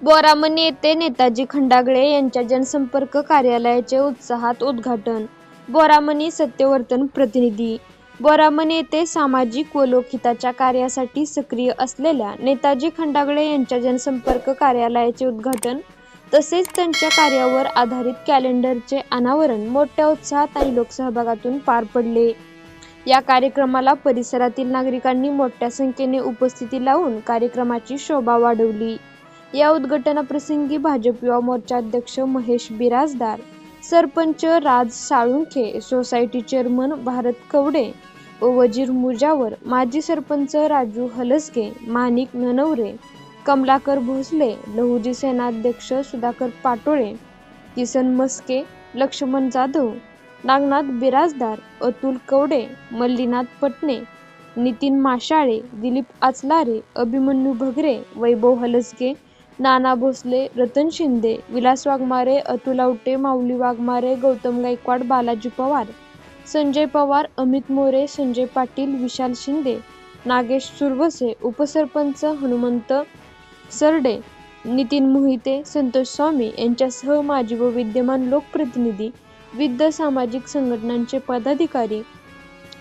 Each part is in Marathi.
बोरामणी येथे नेताजी खंडागळे यांच्या जनसंपर्क कार्यालयाचे उत्साहात उद्घाटन. बोरामणी सत्यवर्तन प्रतिनिधी. बोरामणी येथे सामाजिक व लोकहिताच्या कार्यासाठी सक्रिय असलेल्या नेताजी खंडागळे यांच्या जनसंपर्क कार्यालयाचे उद्घाटन तसेच त्यांच्या कार्यावर आधारित कॅलेंडरचे अनावरण मोठ्या उत्साहात आणि लोकसहभागातून पार पडले. या कार्यक्रमाला परिसरातील नागरिकांनी मोठ्या संख्येने उपस्थिती लावून कार्यक्रमाची शोभा वाढवली. या उद्घाटनाप्रसंगी भाजप युवा मोर्चा अध्यक्ष महेश बिराजदार, सरपंच राज साळुंखे, सोसायटी चेअरमन भारत कवडे व वजीर मुजावर, माजी सरपंच राजू हलसगे, माणिक ननवरे, कमलाकर भोसले, लहुजी सेनाध्यक्ष सुधाकर पाटोळे, किसन मस्के, लक्ष्मण जाधव, नागनाथ बिराजदार, अतुल कवडे, मल्लीनाथ पटणे, नितीन माशाळे, दिलीप आचलारे, अभिमन्यू भगरे, वैभव हलसगे, नाना भोसले, रतन शिंदे, विलास वाघमारे, अतुल आवटे, माऊली वाघमारे, गौतम गायकवाड, बालाजी पवार, संजय पवार, अमित मोरे, संजय पाटील, विशाल शिंदे, नागेश सुरवसे, उपसरपंच हनुमंत सरडे, नितीन मोहिते, संतोष स्वामी यांच्यासह माजी व विद्यमान लोकप्रतिनिधी, विविध सामाजिक संघटनांचे पदाधिकारी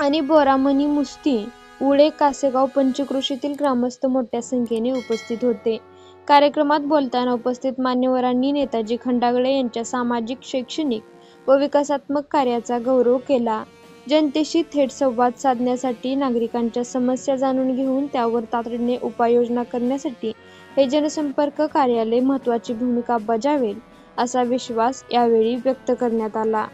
आणि बोरामणी, मुस्ती, उळे, कासेगाव, पंचक्रोशीतील ग्रामस्थ मोठ्या संख्येने उपस्थित होते. कार्यक्रमात बोलताना उपस्थित मान्यवरांनी नेताजी खंडागळे यांच्या सामाजिक, शैक्षणिक व विकासात्मक कार्याचा गौरव केला. जनतेशी थेट संवाद साधण्यासाठी, नागरिकांच्या समस्या जाणून घेऊन त्यावर तातडीने उपाययोजना करण्यासाठी हे जनसंपर्क कार्यालय महत्त्वाची भूमिका बजावेल असा विश्वास यावेळी व्यक्त करण्यात आला.